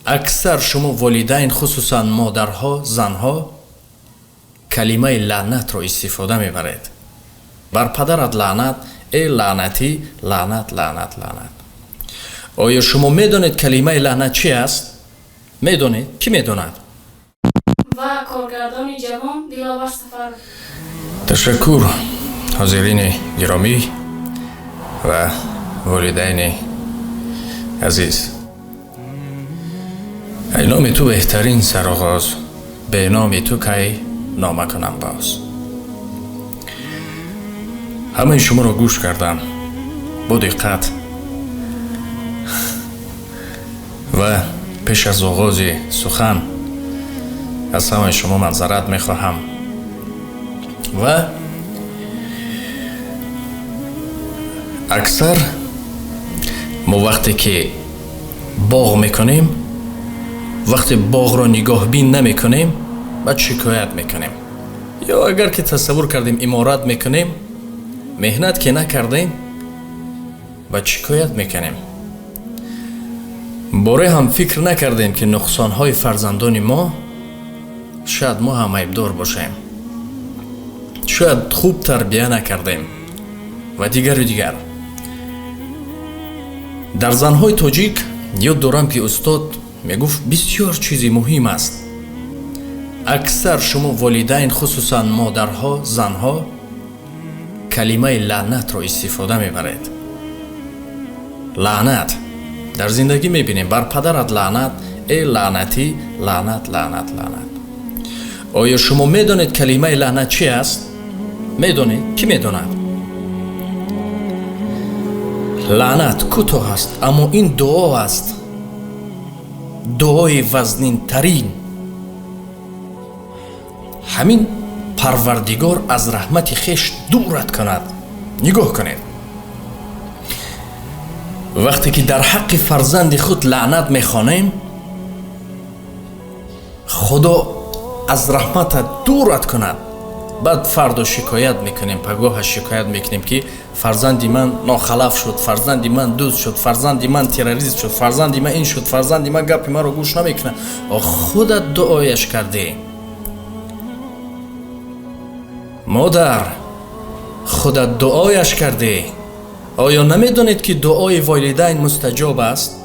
اکثر شما والدین خصوصا مادرها زنها کلمه لعنت را استفاده میبرید. بر پدرت لعنت، ای لعنتی، لعنت لعنت لعنت. آیا شما میدونید کلمه لعنت چی است؟ میدونید؟ کی میدوند؟ و کارگردان جوان دلاور سفر. تشکر حاضرین گرامی و والدین عزیز. ای نام تو بهترین سرآغاز، به نام تو کی نامه کنم باز. همه شما را گوش کردم با دقت و پیش از آغاز سخن از همه شما معذرت میخواهم و اکثر ما وقتی که باغ میکنیم، وقتی باغ را نگاه بین نمی کنیم بعد شکایت میکنیم، یا اگر که تصور کردیم عمارت میکنیم مهنت که نکردیم بعد شکایت میکنیم. باره هم فکر نکردیم که نقصانهای فرزندان ما شاید ما هم عیبدار باشیم، شاید خوب تربیه نکردیم و دیگر و دیگر. در زنهای تاجیک یاد دارم که استاد میگفت بسیار چیزی مهم است. اکثر شما والدین خصوصا مادرها زنها کلمه لعنت را استفاده میبرید. لعنت در زندگی میبینیم. بر پدرت لعنت، ای لعنتی، لعنت لعنت لعنت. آیا شما میدونید کلمه لعنت چی است؟ میدونید؟ کی میدوند؟ لعنت کوتاه است اما این دعا است، دعای وزنین ترین. همین پروردگار از رحمت خویش دورت کند. نگاه کنید، وقتی که در حق فرزند خود لعنت میخوانیم خدا از رحمت دورت کند. بعد فردا شکایت میکنیم، پگاه شکایت میکنیم که فرزندی من ناخلف شد، فرزندی من دوست شد، فرزندی من تروریست شد، فرزندی من این شد، فرزندی من گپ من رو گوش نمیکنه. خودت دعایش کردی. مادر خودت دعایش کردی. آیا نمیدونید که دعای والدین مستجاب است؟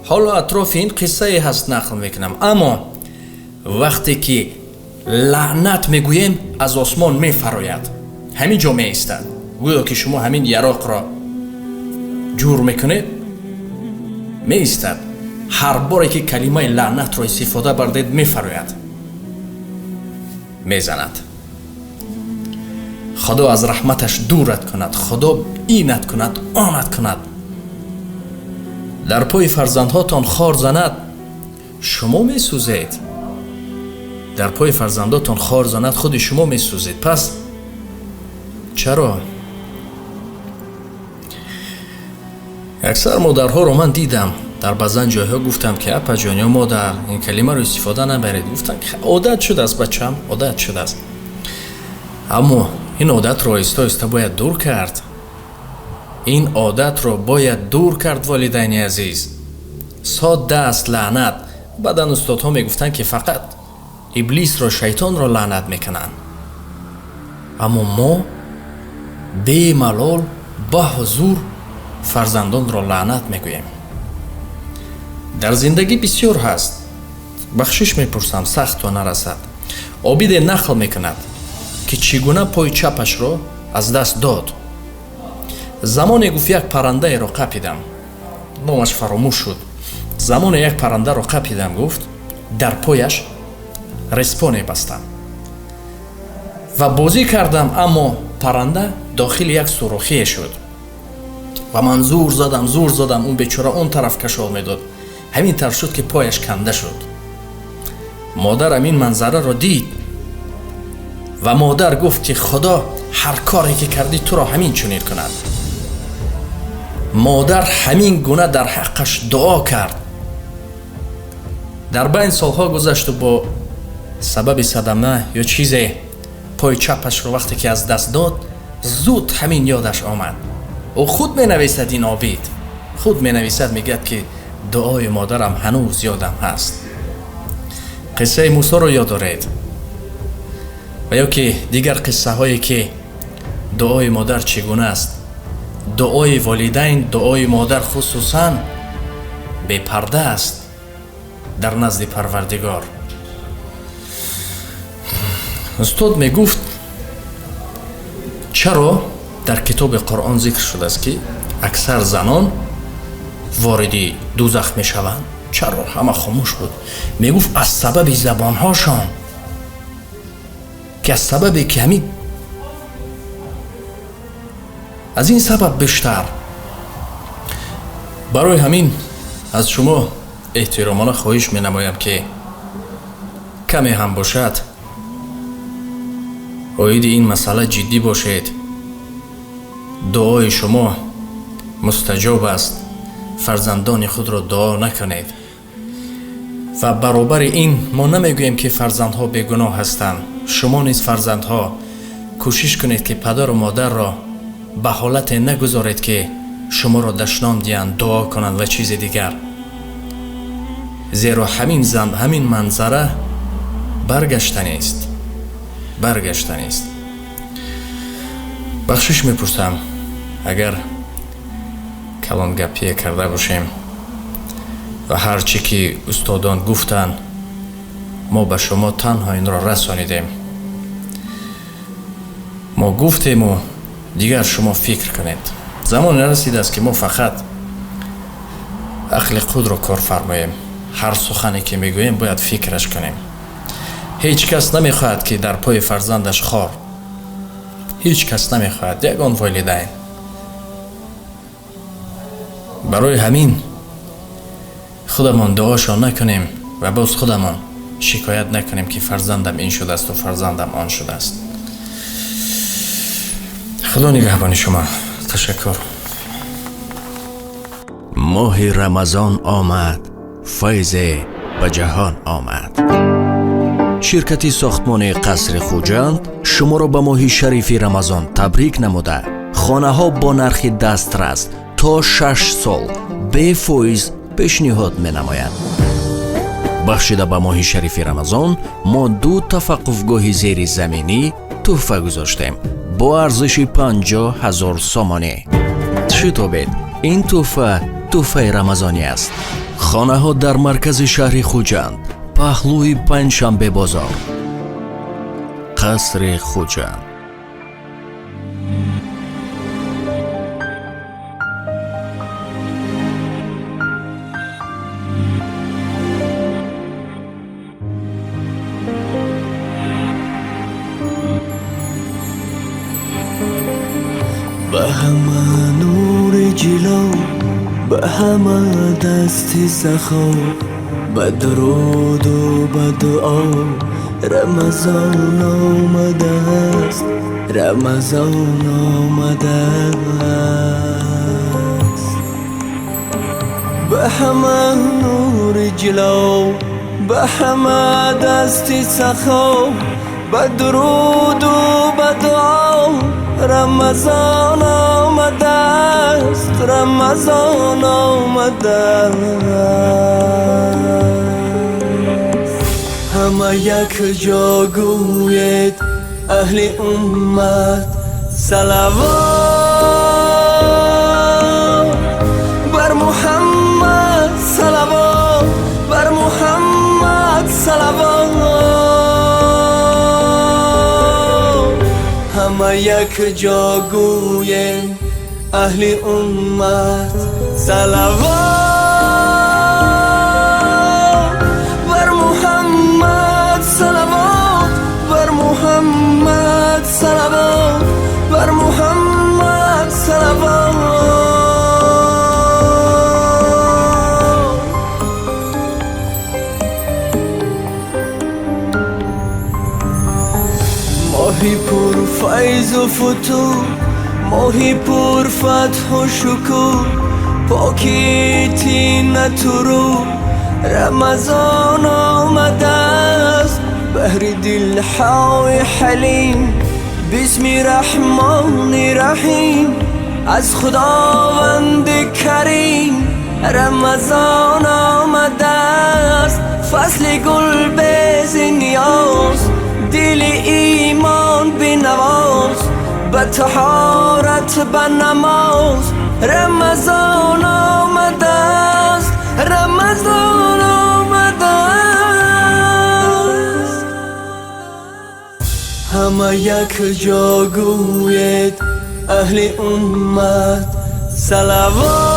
حالا اطراف این قصه هست نقل میکنم، اما وقتی که لعنت میگوییم از آسمان میفراید، همین جا میایستد، گویا که شما همین یراق را جور میکنید میایستد. هر باری که کلمه لعنت را استفاده بردید میفراید، میزند. خدا از رحمتش دورت کند، خدا اینت کند آنت کند. در پای فرزندهاتان خار زند شما میسوزید. در پای فرزنداتان خار زند خود شما میسوزید. پس چرا؟ اکثر مادرها رو من دیدم در بعضن جایها گفتم که اپا جان یا مادر این کلمه رو استفاده نبرید. گفتن که عادت شده است بچم، عادت شده است. اما این عادت رو آهسته آهسته باید دور کرد. این عادت رو باید دور کرد والدین عزیز. ساده است لعنت. بعدن استادها میگفتن که فقط ابلیس را شیطان را لعنت میکنن، اما ما بی ملال با حضور فرزندان را لعنت میگوییم. در زندگی بسیار هست. بخشش میپرسم سخت و نرسد. عابد نقل میکند که چگونه پای چپش را از دست داد. زمان گفت یک پرنده را قپیدم، نامش فراموش شد. زمان یک پرنده را قپیدم گفت، در پایش رسپانه بستم و بازی کردم، اما پرنده داخل یک سوراخی شد و من زور زدم اون بیچاره اون طرف کشال میداد. همین طرف شد که پایش کنده شد. مادرم این منظره را دید و مادر گفت که خدا هر کاری که کردی تو را همین چنین کند. مادر همین گونه در حقش دعا کرد. در بین سالها گذشت و با سبب صدمه یا چیزی پای چپش رو وقتی که از دست داد زود همین یادش آمد. او خود می نویسد، این عابد خود می نویسد، میگه که دعای مادرم هنوز یادم هست. قصه موسی رو یاد دارید و یا که دیگر قصه هایی که دعای مادر چگونه است. دعای والدین، دعای مادر خصوصا بی پرده است در نزد پروردگار. استاد می گفت چرا در کتاب قرآن ذکر شده است که اکثر زنان واردی دوزخ می شوند؟ چرا؟ همه خاموش بود. می گفت از سبب زبان هاشان، که از سبب که همین از این سبب بیشتر. برای همین از شما احترامانه خواهش می نمایم که کمی هم باشد اوید این مسئله جدی باشید. دعای شما مستجاب است. فرزندان خود را دعا نکنید. و برابر این ما نمیگوییم که فرزندها بیگناه هستند. شما نیز فرزندها کوشش کنید که پدر و مادر را به حالت نگذارید که شما را دشنام دیند، دعا کنند و چیز دیگر. زیرا همین منظره برگشتنی است. بخشش میپرسم اگر کلان گپی کرده باشیم و هرچی که استادان گفتن ما به شما تنها این را رسانیدیم. ما گفتیم و دیگر شما فکر کنید. زمان نرسیده است که ما فقط عقل خود را کار فرماییم. هر سخنی که میگوییم باید فکرش کنیم. هیچ کس نمیخواهد که در پای فرزندش خار. هیچ کس نمیخواهد، یگان والدین. برای همین خودمان دعاشان نکنیم و باز خودمان شکایت نکنیم که فرزندم این شده است و فرزندم آن شده است. خدا نگهبان شما. تشکر. ماه رمضان آمد، فیض به جهان آمد. شرکت ساختمان قصر خوجند شما را به ماه شریف رمضان تبریک نموده خانه ها با نرخ دسترس تا 6 سال بے فایز پیشنهاد می نماید. بخشیده به ماه شریف رمضان ما 2 توقفگاه زیر زمینی تحفه گذاشتیم با ارزش 50,000 سامانه. شتابید، این تحفه رمضانی است. خانه ها در مرکز شهر خوجند، پهلوی پنجشنبه بازار. قصر خوجند. به همه نور جلو، به همه دست سخا، به درود و به دعا رمضان آمده است. رمضان آمده است. به همه نور جلو، به همه دست سخا، به درود و به دعا رمضان آمده است. رمضان آمده است. همه یک جا گوید اهل امت صلوات بر محمد، صلوات بر محمد، صلوات. همه یک جا گوید اهل امت صلوات بر محمد، صلوات بر محمد، صلوات بر محمد، صلوات. ماهی پر فیض و فتوح، ماهی پر فتح و شکر، پاکی تینت رو رمضان آمده است. بهر دلهای حلیم بسم رحمان رحیم، از خداوند کریم رمضان آمده است فصل گل بیز نیاز دل ایمان بنواز به طهارت به نماز رمضان آمده است رمضان آمده است همه یک جا گوید اهل امت صلوات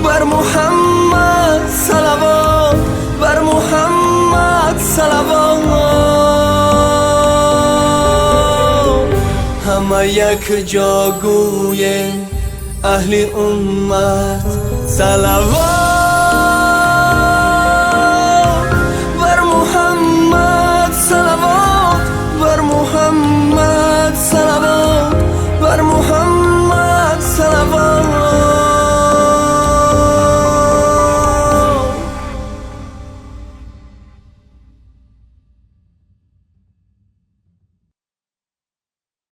بر محمد صلوات بر محمد صلوات همه یک جا گوید اهل امت صلوات